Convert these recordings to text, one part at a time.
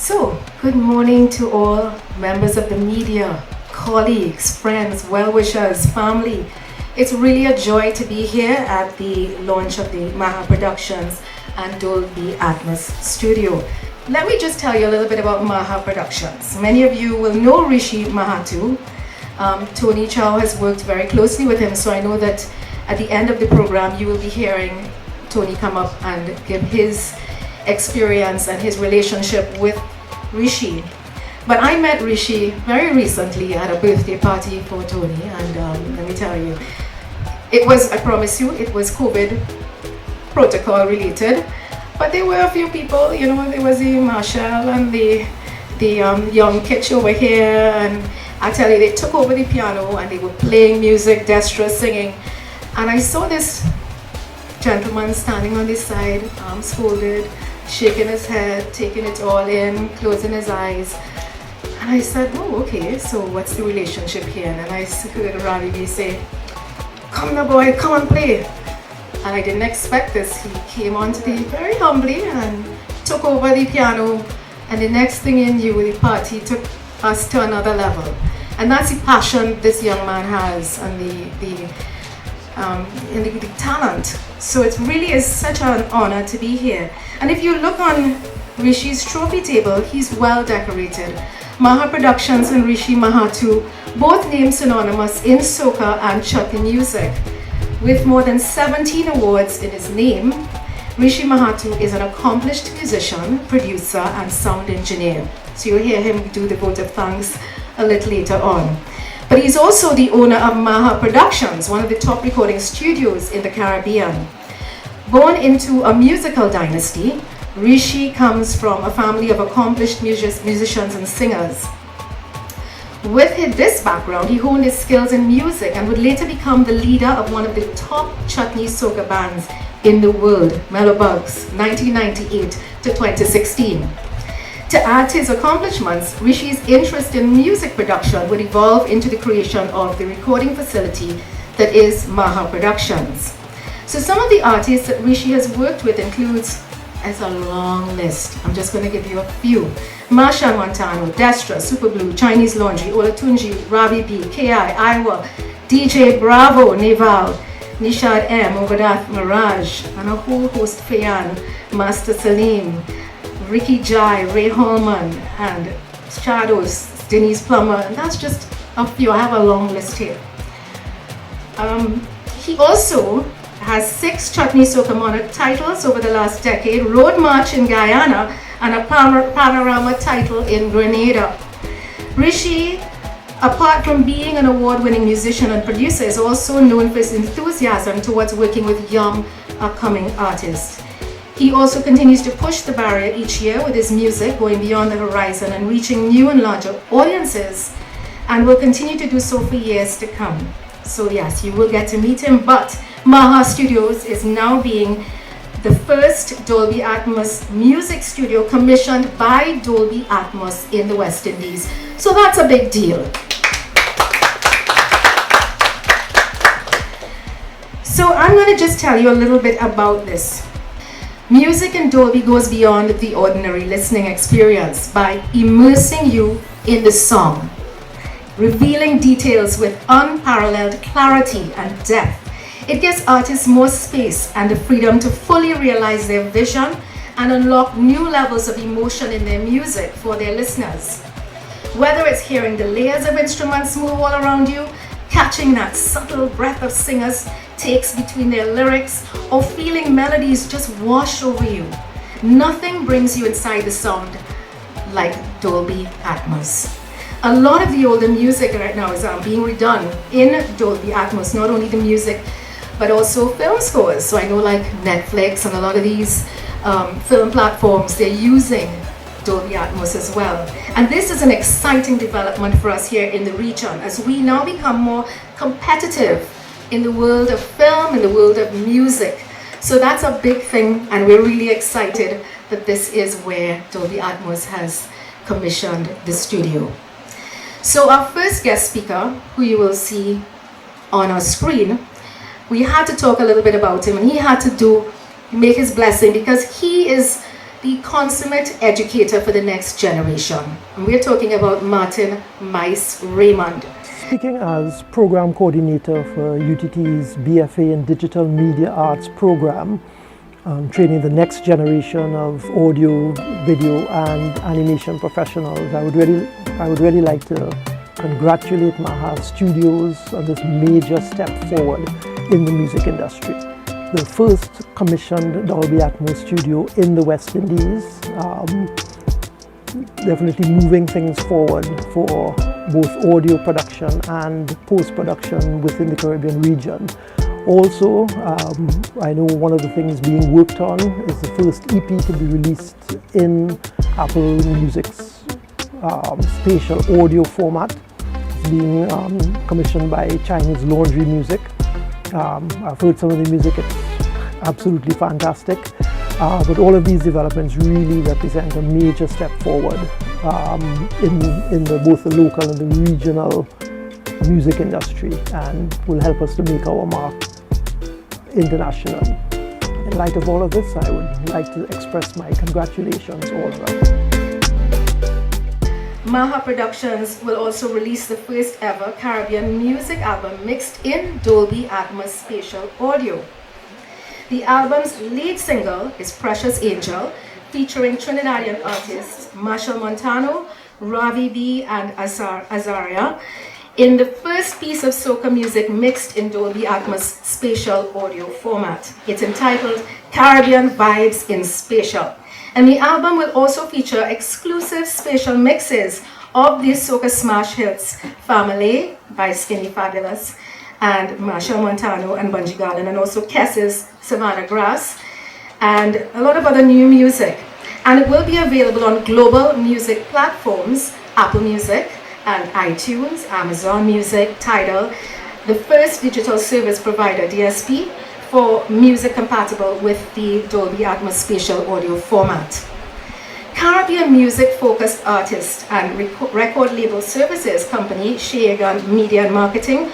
So, good morning to all members of the media, colleagues, friends, well-wishers, family. It's really a joy to be here at the launch of the Maha Productions and Dolby Atmos studio. Let me just tell you a little bit about Maha Productions. Many of you will know Rishi Mahato. Tony Chow has worked very closely with him, so I know that at the end of the program you will be hearing Tony come up and give his experience and his relationship with Rishi. But I met Rishi very recently at a birthday party for Tony, and let me tell you, it was, I promise you, it was COVID protocol related, but there were a few people, you know, there was the Marshall and the young kids over here, and I tell you, they took over the piano and they were playing music, 𝘿𝙤𝙢𝙢𝙤, singing, and I saw this gentleman standing on the side, arms folded, shaking his head, taking it all in, closing his eyes. And I said, oh, okay, so what's the relationship here? And I heard Ravi B say, come now boy, come and play. And I didn't expect this. He came onto the very humbly and took over the piano. And the next thing he knew, the party took us to another level. And that's the passion this young man has, and the talent. So it really is such an honor to be here. And if you look on Rishi's trophy table, he's well decorated. Maha Productions and Rishi Mahato, both names synonymous in soca and Chutney music. With more than 17 awards in his name, Rishi Mahato is an accomplished musician, producer, and sound engineer. So you'll hear him do the vote of thanks a little later on. But he's also the owner of Maha Productions, one of the top recording studios in the Caribbean. Born into a musical dynasty, Rishi comes from a family of accomplished musicians and singers. With this background, he honed his skills in music and would later become the leader of one of the top Chutney soca bands in the world, 𝘿𝙤𝙢𝙢𝙤, 1998 to 2016. To add to his accomplishments, Rishi's interest in music production would evolve into the creation of the recording facility that is Maha Productions. So some of the artists that Rishi has worked with includes, it's a long list, I'm just going to give you a few. Machel Montano, 𝘿𝙤𝙢𝙢𝙤, Superblue, Chinese Laundry, 𝘿𝙤𝙢𝙢𝙤, Ravi B, KI, 𝘼𝙪𝙙𝙢𝙢𝙤, DJ Bravo, Neval, Nishad M, Obadath Mirage, and a whole host, Fayan, Master Salim, Ricky Jai, Ray Holman, and Shadows, Denise Plummer, and that's just a few. I have a long list here. He also has 6 Chutney Soca Monarch titles over the last decade, Road March in Guyana, and a Panorama title in Grenada. Rishi, apart from being an award-winning musician and producer, is also known for his enthusiasm towards working with young, upcoming artists. He also continues to push the barrier each year with his music, going beyond the horizon and reaching new and larger audiences, and will continue to do so for years to come. So yes, you will get to meet him, but Maha Studios is now being the first Dolby Atmos music studio commissioned by Dolby Atmos in the West Indies. So that's a big deal. So I'm going to just tell you a little bit about this. Music in Dolby goes beyond the ordinary listening experience by immersing you in the song, revealing details with unparalleled clarity and depth. It gives artists more space and the freedom to fully realize their vision and unlock new levels of emotion in their music for their listeners. Whether it's hearing the layers of instruments move all around you, catching that subtle breath of singers' takes between their lyrics, or feeling melodies just wash over you, nothing brings you inside the sound like Dolby Atmos. A lot of the older music right now is being redone in Dolby Atmos, not only the music, but also film scores. So I know like Netflix and a lot of these film platforms, they're using Dolby Atmos as well. And this is an exciting development for us here in the region as we now become more competitive in the world of film, in the world of music. So that's a big thing, and we're really excited that this is where Dolby Atmos has commissioned the studio. So our first guest speaker, who you will see on our screen, we had to talk a little bit about him, and he had to make his blessing because he is the consummate educator for the next generation. And we're talking about Martin Mice Raymond. Speaking as program coordinator for UTT's BFA in Digital Media Arts program, training the next generation of audio, video and animation professionals, I would really like to congratulate Maha Studios on this major step forward in the music industry. The first commissioned Dolby Atmos studio in the West Indies, definitely moving things forward for both audio production and post-production within the Caribbean region. Also, I know one of the things being worked on is the first EP to be released in Apple Music's spatial audio format. It's being commissioned by Chinese Laundry Music. I've heard some of the music, it's absolutely fantastic. But all of these developments really represent a major step forward in both the local and the regional music industry, and will help us to make our mark internationally. In light of all of this, I would like to express my congratulations all around. Maha Productions will also release the first ever Caribbean music album mixed in Dolby Atmos spatial audio. The album's lead single is Precious Angel, featuring Trinidadian artists Machel Montano, Ravi B and 𝘼𝙪𝙢𝙢𝙢, in the first piece of soca music mixed in Dolby Atmos spatial audio format. It's entitled Caribbean Vibes in Spatial. And the album will also feature exclusive spatial mixes of the soca smash hits Family by Skinny Fabulous and Machel Montano and Bunji Garlin, and also Kess's Savannah Grass, and a lot of other new music. And it will be available on global music platforms, Apple Music and iTunes, Amazon Music, Tidal, the first digital service provider, DSP, for music compatible with the Dolby Atmos spatial audio format. Caribbean music-focused artist and record label services company 𝘎𝙤𝙢 Media and Marketing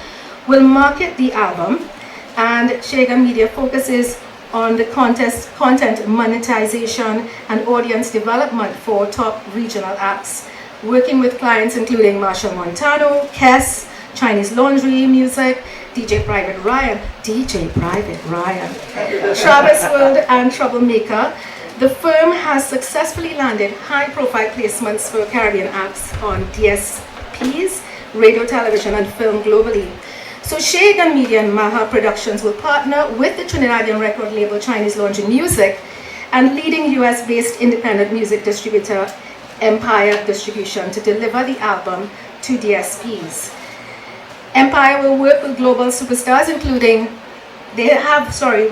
will market the album, and 𝘎𝙤𝙢 Media focuses on the content monetization and audience development for top regional acts, working with clients including Machel Montano, Kess, Chinese Laundry Music, DJ Private Ryan, Travis World and Troublemaker. The firm has successfully landed high-profile placements for Caribbean acts on DSPs, radio, television, and film globally. So 𝘎𝙤𝙢 Media and Maha Productions will partner with the Trinidadian record label Chinese Laundry Music and leading US-based independent music distributor Empire Distribution to deliver the album to DSPs. Empire will work with global superstars including,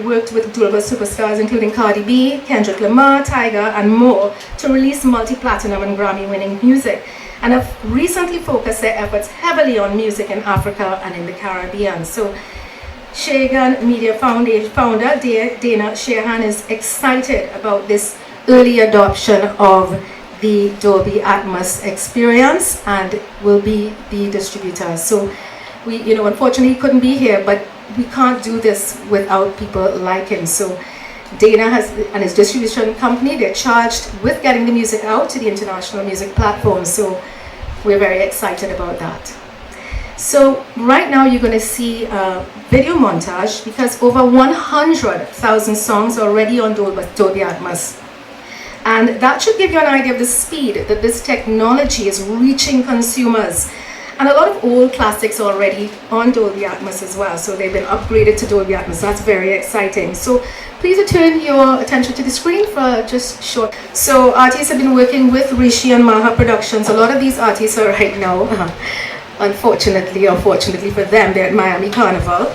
worked with global superstars including Cardi B, Kendrick Lamar, Tyga, and more to release multi-platinum and Grammy-winning music, and have recently focused their efforts heavily on music in Africa and in the Caribbean. So 𝘎𝙤𝙢 Media founder Dana Sheehan is excited about this early adoption of the Dolby Atmos experience and will be the distributor. So we, unfortunately he couldn't be here, but we can't do this without people like him. So Dana and his distribution company, they're charged with getting the music out to the international music platforms. So we're very excited about that. So right now you're going to see a video montage because over 100,000 songs are already on Dolby Atmos. And that should give you an idea of the speed that this technology is reaching consumers. And a lot of old classics are already on Dolby Atmos as well, so they've been upgraded to Dolby Atmos. That's very exciting. So please return your attention to the screen for just short. So artists have been working with Rishi and Maha Productions. A lot of these artists are right now, unfortunately or fortunately for them, they're at Miami Carnival.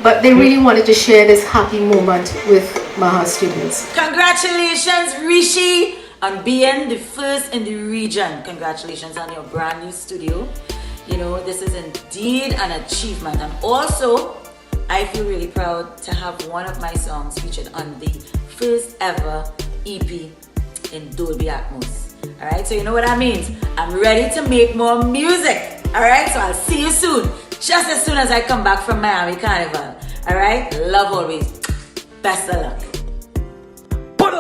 But they really wanted to share this happy moment with Maha Studios. Congratulations, Rishi, on being the first in the region. Congratulations on your brand new studio. This is indeed an achievement, and also I feel really proud to have one of my songs featured on the first ever EP in Dolby Atmos. Alright, so you know what that means. I'm ready to make more music. Alright, so I'll see you soon, just as soon as I come back from Miami Carnival. Alright, love always. Best of luck.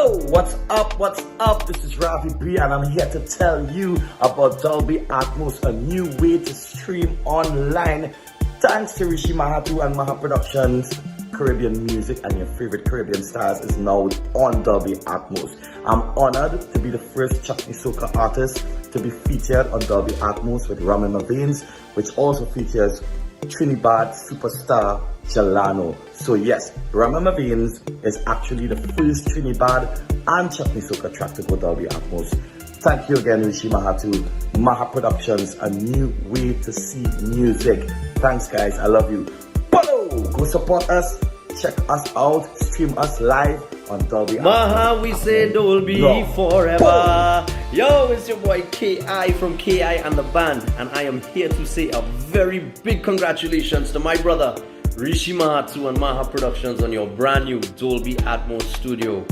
Yo, what's up? What's up? This is 𝘼𝙩𝙢𝙤𝙀 and I'm here to tell you about Dolby Atmos, a new way to stream online. Thanks to Rishi Mahato and Maha Productions. Caribbean music and your favorite Caribbean stars is now on Dolby Atmos. I'm honored to be the first Chutney Soca artist to be featured on Dolby Atmos with 𝘼𝙩𝙢𝙬𝙗𝙬, which also features Trinidad superstar 𝘿𝙤𝙢𝙬𝙬 So yes, 𝘼𝙩𝙢𝙬𝙬 is actually the first Trinidad and Chutney Soca track to go Dolby Atmos. Thank you again, Rishi Mahato, Maha Productions, a new way to see music. Thanks guys, I love you. Go support us, check us out, stream us live on Dolby Atmos. Maha, we say Dolby forever. Yo, it's your boy KI from KI and the band, and I am here to say a very big congratulations to my brother Rishi Mahato and Maha Productions on your brand new Dolby Atmos studio.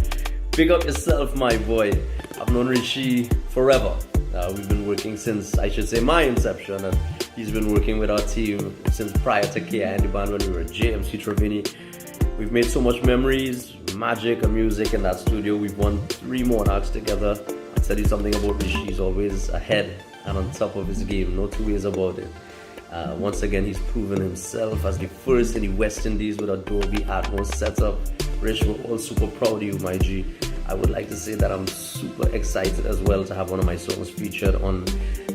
Big up yourself, my boy. I've known Rishi forever. We've been working since, I should say, my inception, and he's been working with our team since prior to KI and the band when we were JMC Trevini. We've made so much memories, magic and music in that studio. We've won 3 Monarchs together. I'll tell you something about Rishi. He's always ahead and on top of his game, no two ways about it. Once again, he's proven himself as the first in the West Indies with a Dolby Atmos setup. Rish, we're all super proud of you, my G. I would like to say that I'm super excited as well to have one of my songs featured on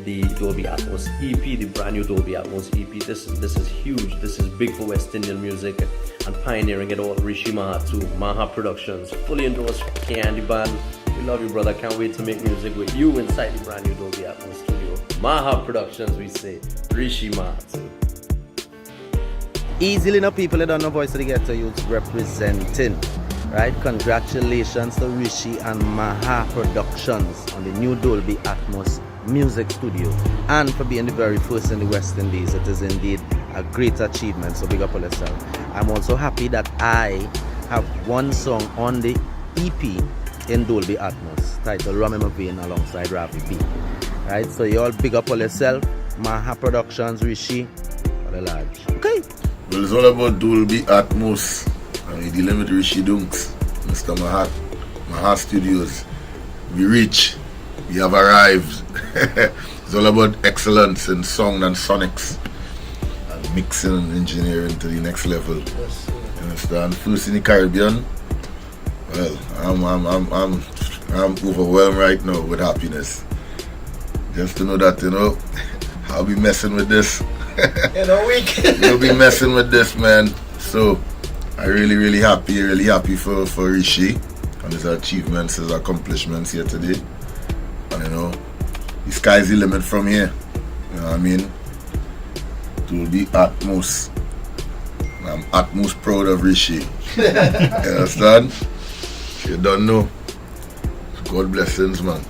the Dolby Atmos EP, the brand new Dolby Atmos EP. This is huge. This is big for West Indian music and pioneering it all. Rishi Mahato, Maha Productions, fully endorsed KI and the band. We love you, brother. Can't wait to make music with you inside the brand new Dolby Atmos studio. Maha Productions, we say. Rishi Mahato. Easily enough people that don't know Voice of the Ghetto Youth representing. Right, congratulations to Rishi and Maha Productions on the new Dolby Atmos music studio and for being the very first in the West Indies. It is indeed a great achievement, so big up on yourself. I'm also happy that I have one song on the EP in Dolby Atmos titled 𝘼𝙩𝙢𝙬𝙬 alongside 𝘼𝙩𝙢𝙬𝙬. Right, so you all big up on yourself. Maha Productions, Rishi, for the large. Okay. Well, it's all about Dolby Atmos. We're dealing with Rishi Dunks, Mr. Maha Studios. We reach, we have arrived. It's all about excellence in sound and sonics and mixing and engineering to the next level. Yes, you understand? First in the Caribbean. Well, I'm overwhelmed right now with happiness. Just to know that, I'll be messing with this. In a week. You'll be messing with this, man. So I'm really happy for Rishi and his achievements, his accomplishments here today. And the sky's the limit from here. You know what I mean? Dolby Atmos. I'm Atmos proud of Rishi. You understand? You don't know. God blessings, man.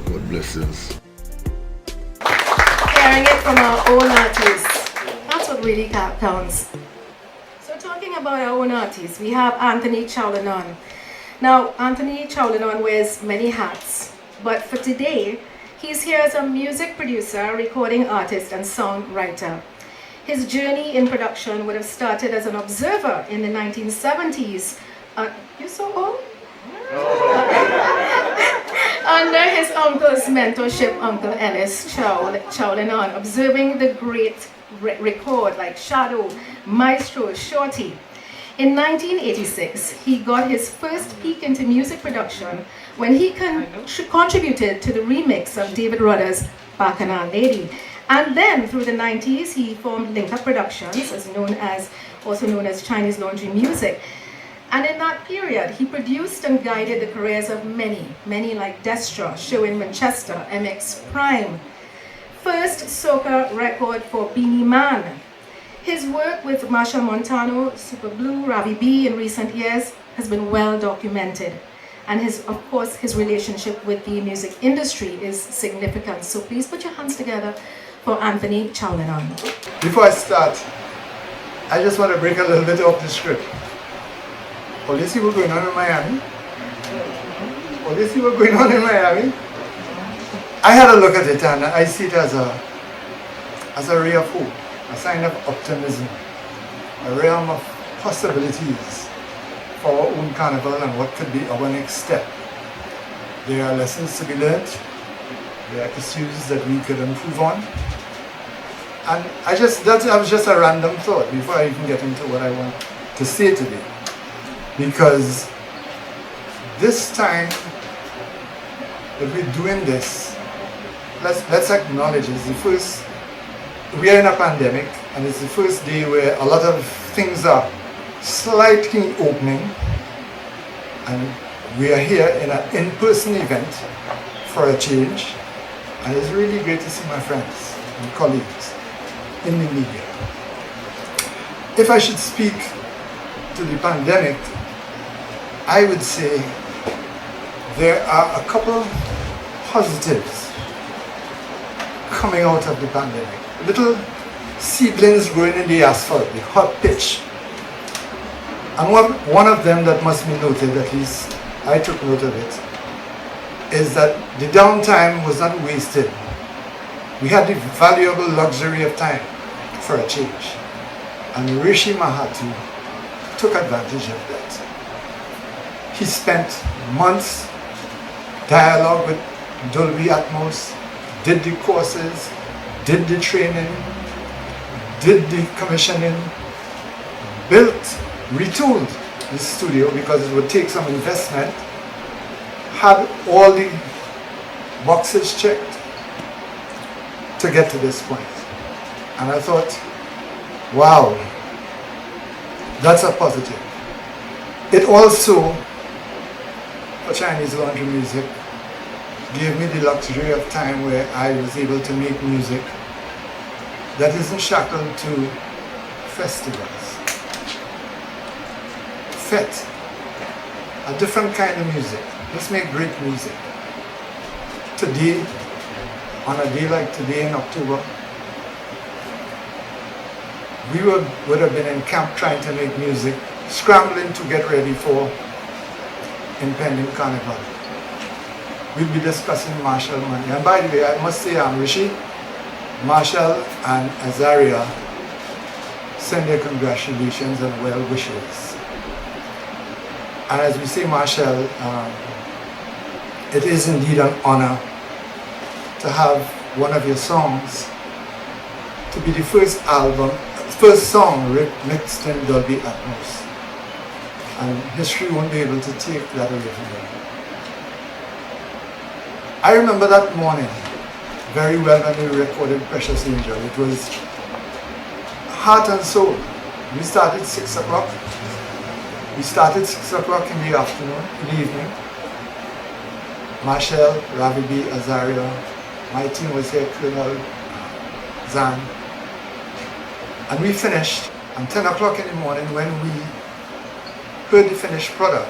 God blessings. Hearing it from our own artists, that's what really counts. So talking about our own artists, we have Anthony 𝘿𝙤𝙢𝙤𝙤. Now, Anthony 𝘿𝙤𝙤𝙤𝙤 wears many hats, but for today, he's here as a music producer, recording artist, and songwriter. His journey in production would have started as an observer in the 1970s. You so old? Under his uncle's mentorship, Uncle Ellis 𝘿𝙤𝙤𝙤𝙤, observing the great record like Shadow, Maestro, Shorty. In 1986, he got his first peek into music production when he contributed to the remix of David Rudder's Bacchanal Lady. And then through the 90s, he formed Link Up Productions, also known as Chinese Laundry Music. And in that period, he produced and guided the careers of many like Destra, Show in Manchester, MX Prime. First soca record for Beanie Man. His work with Machel Montano, Super Blue, Ravi B in recent years has been well documented. And of course, his relationship with the music industry is significant. So please put your hands together for Anthony 𝘿𝙤𝙤𝙤𝙤. Before I start, I just want to break a little bit off the script. All you see what's going on in Miami? All you see what's going on in Miami? I had a look at it and I see it as a ray of hope, a sign of optimism, a realm of possibilities for our own carnival and what could be our next step. There are lessons to be learned. There are issues that we could improve on. And that was just a random thought before I even get into what I want to say today. Because this time that we're doing this, let's acknowledge it's the first, we are in a pandemic, and it's the first day where a lot of things are slightly opening, and we are here in an in-person event for a change, and it's really great to see my friends and colleagues in the media. If I should speak to the pandemic, I would say there are a couple positives coming out of the pandemic. Little seedlings growing in the asphalt, the hot pitch. And one of them that must be noted, at least I took note of it, is that the downtime was not wasted. We had the valuable luxury of time for a change. And Rishi Mahato took advantage of that. He spent months dialogue with Dolby Atmos, did the courses, did the training, did the commissioning, built, retooled the studio because it would take some investment, had all the boxes checked to get to this point. And I thought, wow, that's a positive. It also, for Chinese laundry music, gave me the luxury of time where I was able to make music that isn't shackled to festivals. Fete, a different kind of music. Let's make great music. Today, on a day like today in October, we would have been in camp trying to make music, scrambling to get ready for impending carnival. We'll be discussing Marshall money. And by the way, I must say Rishi, Marshall and Azaria send their congratulations and well wishes. And as we say Marshall, it is indeed an honor to have one of your songs to be the first song mixed in Dolby Atmos. And history won't be able to take that away from you. I remember that morning very well when we recorded Precious Angel. It was heart and soul. We started 6 o'clock. We started 6 o'clock in the afternoon, in the evening. Marshall, Ravi B, Azaria, my team was here, Colonel Zan. And we finished, and 10 o'clock in the morning when we heard the finished product,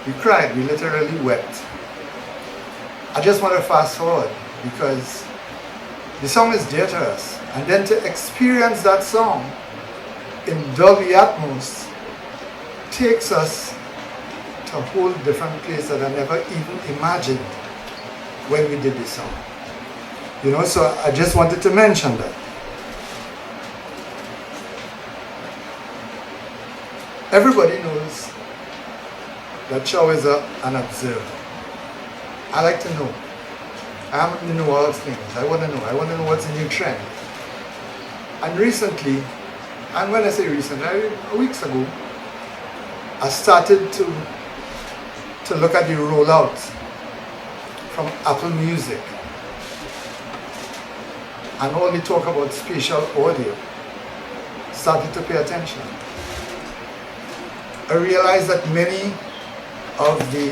we cried, we literally wept. I just want to fast forward because the song is dear to us, and then to experience that song in Dolby Atmos takes us to a whole different place that I never even imagined when we did this song. You know, so I just wanted to mention that. Everybody knows that Chow is an observer. I like to know. I happen to know all things. I want to know. I want to know what's a new trend. And recently, and when I say recent, weeks ago, I started to look at the rollout from Apple Music and all the talk about spatial audio. Started to pay attention. I realized that many of the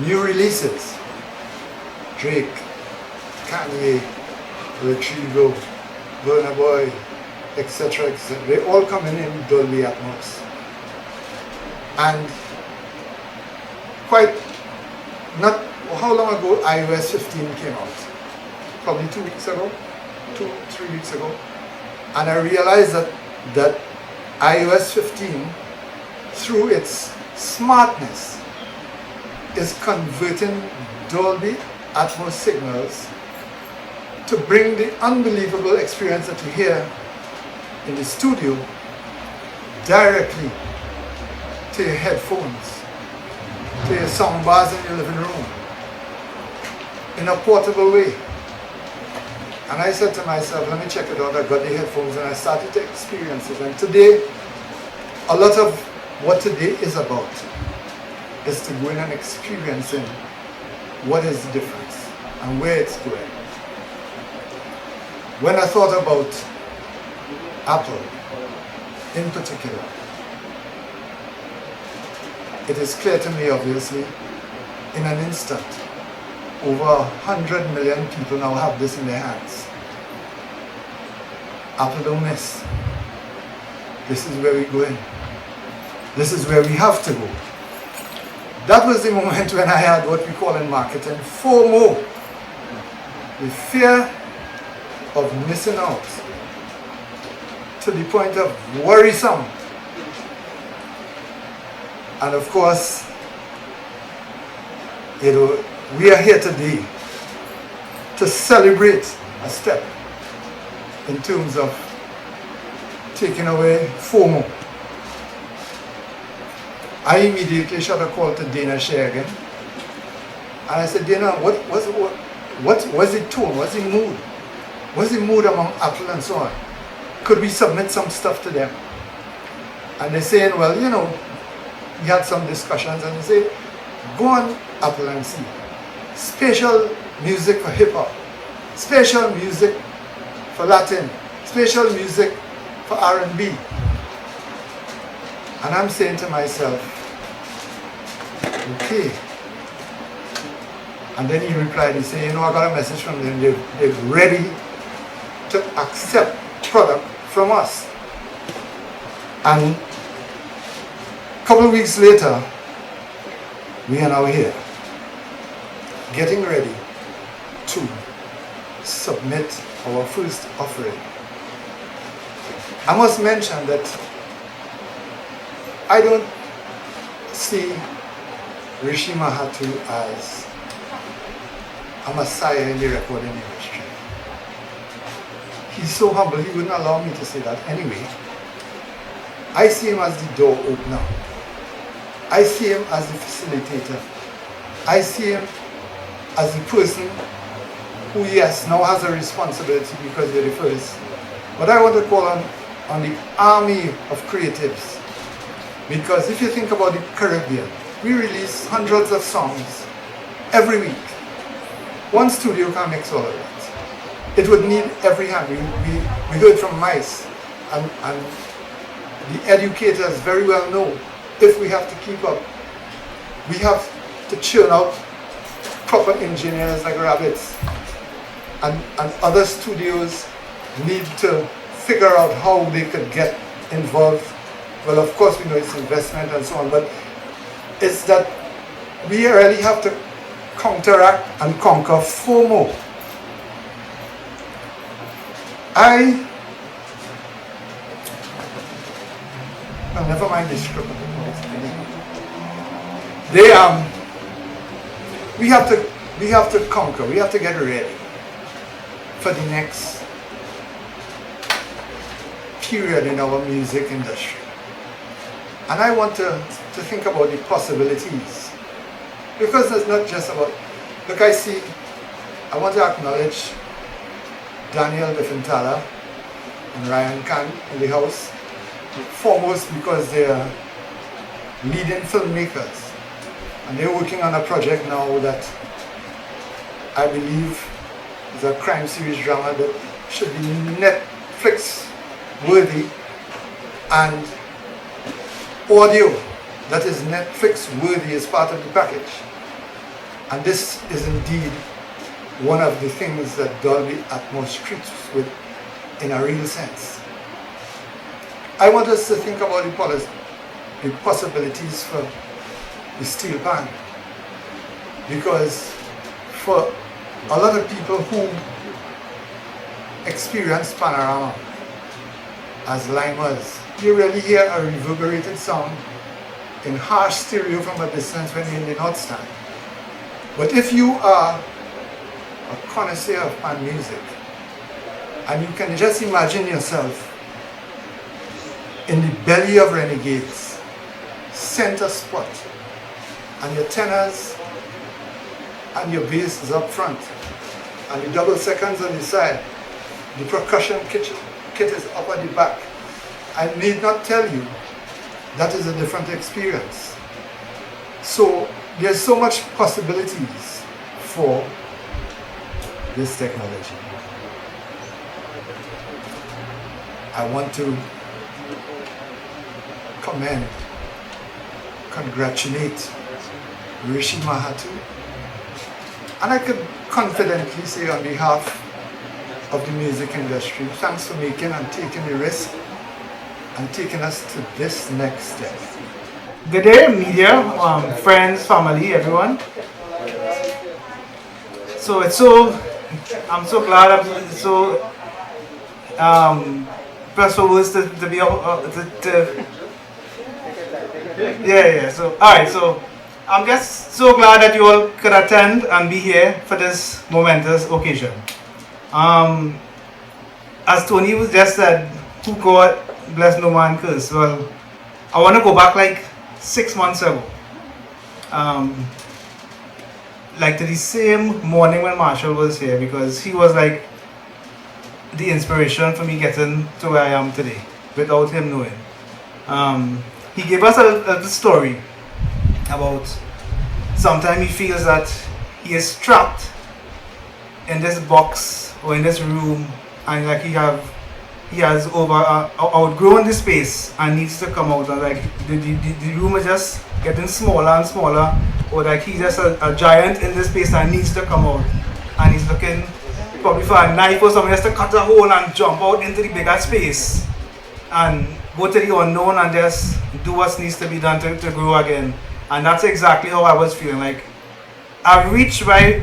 new releases, Drake, Kanye, Retrievo, Burna Boy, etc., etc., they all come in Dolby Atmos. And not how long ago iOS 15 came out? Probably 2 weeks ago, 2-3 weeks ago. And I realized that iOS 15, through its smartness, is converting Dolby Atmos signals to bring the unbelievable experience that you hear in the studio directly to your headphones, to your sound bars in your living room, in a portable way. And I said to myself, let me check it out. I got the headphones and I started to experience it. And today, a lot of what today is about is to go in and experiencing what is the difference and where it's going. When I thought about Apple in particular, it is clear to me, obviously, in an instant, over 100 million people now have this in their hands. Apple don't miss. This is where we're going. This is where we have to go. That was the moment when I had what we call in marketing FOMO, the fear of missing out, to the point of worrisome. And of course, we are here today to celebrate a step in terms of taking away FOMO. I immediately shot a call to Dana Shea again. And I said, Dana, what was the tone? What's the mood? What's the mood among Apple and so on? Could we submit some stuff to them? And they're saying, well, you know, we had some discussions and they say, go on Apple and see. Special music for hip hop, special music for Latin, special music for R&B. And I'm saying to myself, okay. And then he replied, he said, you know, I got a message from them, they're ready to accept product from us. And a couple of weeks later, we are now here, getting ready to submit our first offering. I must mention that I don't see Rishi Mahato as a messiah in the recording industry. He's so humble, he wouldn't allow me to say that anyway. I see him as the door opener. I see him as the facilitator. I see him as the person who, yes, now has a responsibility because they're the first. But I want to call on the army of creatives. Because if you think about the Caribbean, we release hundreds of songs every week. One studio can't mix all of that. It would need every hand. We heard from Mice, and the educators very well know, if we have to keep up, we have to churn out proper engineers like rabbits, and other studios need to figure out how they could get involved. Well, of course we know it's investment and so on, but it's that we really have to counteract and conquer FOMO. Well, never mind this script. We have to conquer, we have to get ready for the next period in our music industry. And I want to think about the possibilities. Because it's not just about, look, I want to acknowledge Daniel Bifintala and Ryan Khan in the house, foremost because they're leading filmmakers. And they're working on a project now that I believe is a crime series drama that should be Netflix worthy, and audio that is Netflix worthy as part of the package. And this is indeed one of the things that Dolby Atmos treats with in a real sense. I want us to think about the possibilities for the steel pan, because for a lot of people who experience Panorama as limers, you really hear a reverberated sound in harsh stereo from a distance when you're in the north stand. But if you are a connoisseur of pan music, and you can just imagine yourself in the belly of Renegades, center spot, and your tenors and your bass is up front, and the double seconds on the side. The percussion kit is up at the back. I need not tell you that is a different experience. So there's so much possibilities for this technology. I want to commend, congratulate Rishi Mahato, and I could confidently say on behalf of the music industry, thanks for making and taking the risk and taking us to this next step. Good day, media, friends, family, everyone. So I'm so glad, I'm so first of all, is to be yeah. So alright, so I'm just so glad that you all could attend and be here for this momentous occasion. As Tony was just said, who God bless no man curse. Well, I want to go back like 6 months ago. Like to the same morning when Marshall was here, because he was like the inspiration for me getting to where I am today without him knowing. He gave us a story about sometimes he feels that he is trapped in this box or in this room, and like he has outgrown the space and needs to come out, and like the room is just getting smaller and smaller, or like he's just a giant in this space and needs to come out, and he's looking probably for a knife or something just to cut a hole and jump out into the bigger space and go to the unknown and just do what needs to be done to grow again. And that's exactly how I was feeling. Like I've reached my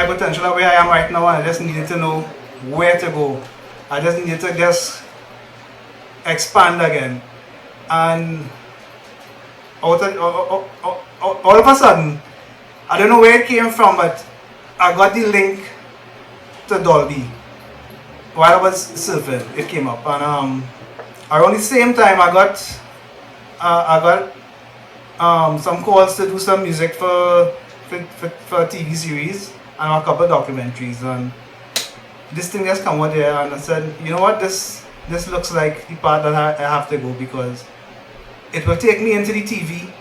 potential of where I am right now, and I just needed to know where to go. I just needed to just expand again. And all of a sudden, I don't know where it came from, but I got the link to Dolby while I was surfing. It came up, and around the same time I got some calls to do some music for a TV series and a couple of documentaries, and this thing just come out there, and I said, you know what, this looks like the part that I have to go, because it will take me into the TV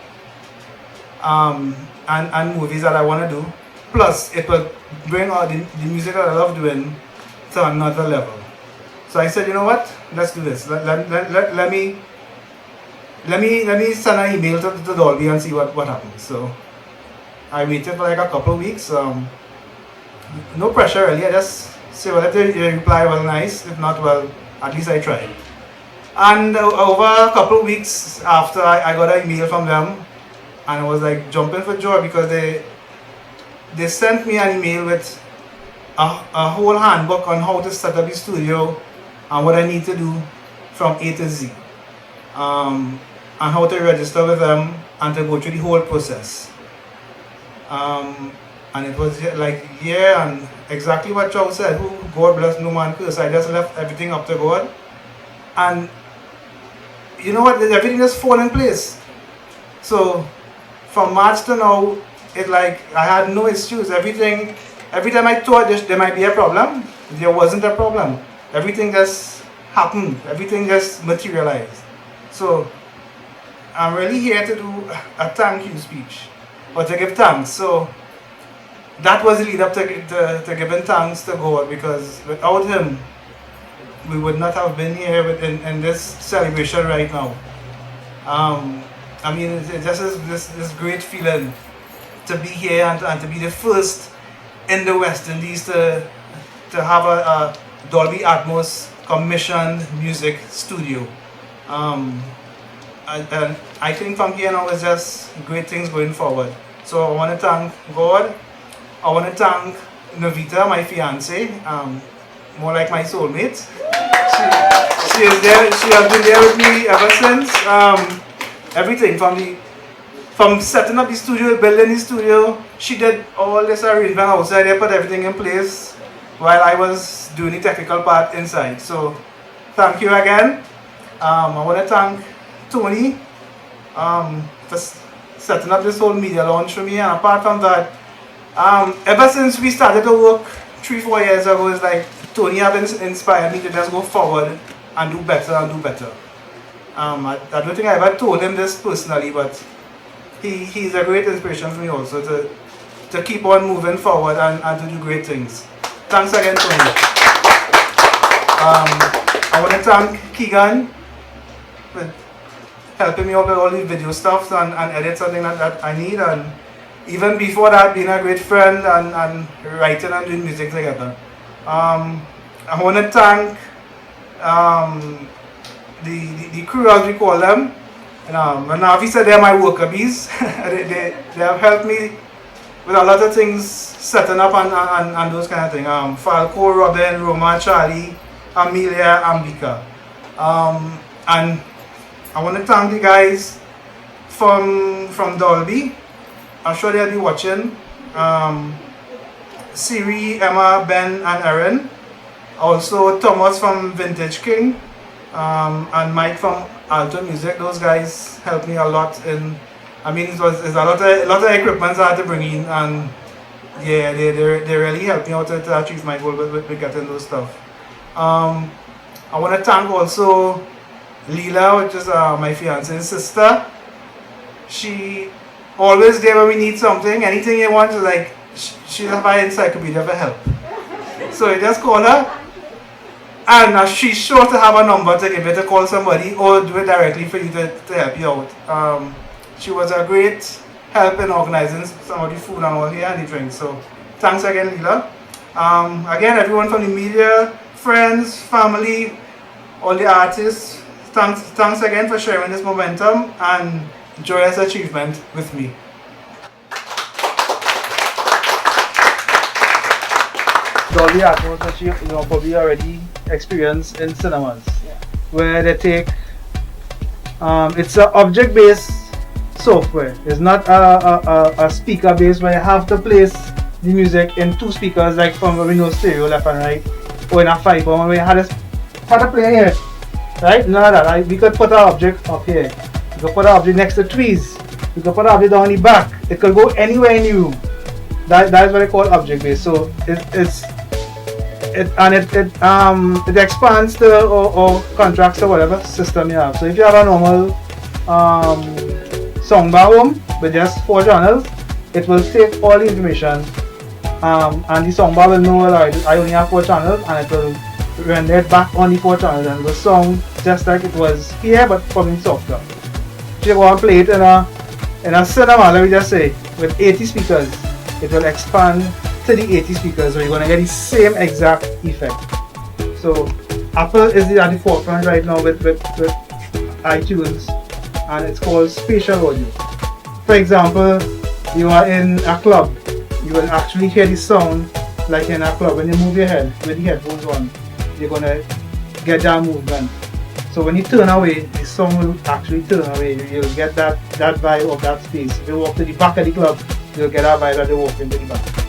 and movies that I want to do, plus it will bring all the music that I love doing to another level. So I said, you know what, let's do this. Let me send an email to Dolby and see what happens. So I waited for like a couple of weeks. No pressure really. I just say, well, if they reply, well, nice. If not, well, at least I tried. And over a couple of weeks after, I got an email from them, and I was like jumping for joy, because they sent me an email with a whole handbook on how to set up the studio and what I need to do from A to Z, and how to register with them and to go through the whole process. And it was like, yeah, and exactly what Chow said, who God bless no man curse. I just left everything up to God, and you know what, everything just fall in place. So from March to now, it like I had no excuse. Every time I thought there might be a problem, there wasn't a problem. Everything just happened. Everything just materialized. So I'm really here to do a thank you speech, or to give thanks. So that was the lead up to giving thanks to God, because without Him, we would not have been here in this celebration right now. I mean, it just is this great feeling to be here and to be the first in the West Indies to have a Dolby Atmos commissioned music studio. And I think from here now it's just great things going forward. So I want to thank God. I want to thank Novita, my fiance, more like my soulmate. She is there. She has been there with me ever since. Everything from setting up the studio, building the studio. She did all this arrangement outside there, put everything in place, while I was doing the technical part inside. So thank you again. I want to thank Tony, for setting up this whole media launch for me. And apart from that, ever since we started to work 3-4 years ago, it's like Tony have inspired me to just go forward and do better and do better. I don't think I ever told him this personally, but he's a great inspiration for me also to keep on moving forward and to do great things. Thanks again, Tony. I want to thank Keegan for helping me out with all these video stuff and edit something that I need, and even before that being a great friend and writing and doing music together. I want to thank the crew, as we call them. And obviously they're my worker bees. they have helped me with a lot of things, setting up and those kind of things. Falco, Robin, Roma, Charlie, Amelia, Ambika. And I want to thank the guys from Dolby. I'm sure they'll be watching. Siri, Emma, Ben, and Erin. Also Thomas from Vintage King, and Mike from Alto Music. Those guys helped me a lot in. I mean, it's a lot of equipment I had to bring in, and yeah, they really helped me out to achieve my goal with getting those stuff. I want to thank also Leela, which is my fiance's sister. She always there when we need something, anything you want, like she's my encyclopedia for help. So you just call her, and she's sure to have a number to give you to call somebody or do it directly for you to help you out. She was a great help in organizing some of the food and all here and the drinks. So thanks again, Leela. Again, everyone from the media, friends, family, all the artists, thanks again for sharing this momentum and joyous achievement with me. Dolby Atmos, which you probably already experienced in cinemas, where they take it's an object-based software. It's not a speaker-based where you have to place the music in 2 speakers, like from where we know stereo left and right, or in a 5-1 where you had to play here, right? None of that. Right? We could put an object up here. We could put an object next to trees. We could put an object down the back. It could go anywhere in the room. That is what I call object-based. So it expands or contracts to whatever system you have. So if you have a normal soundbar home with just 4 channels, it will take all the information, and the soundbar will know that I only have 4 channels, and it will render it back on the 4 channels, and it will sound just like it was here but probably softer. If you go and play it in a cinema, let me just say, with 80 speakers, it will expand to the 80 speakers, so you're going to get the same exact effect. So Apple is at the forefront right now with iTunes, and it's called spatial audio. For example, you are in a club, you will actually hear the sound like in a club. When you move your head with the headphones on, you're going to get that movement. So when you turn away, the song will actually turn away. You'll get that vibe of that space. If you walk to the back of the club, you'll get that vibe that they walk into the back.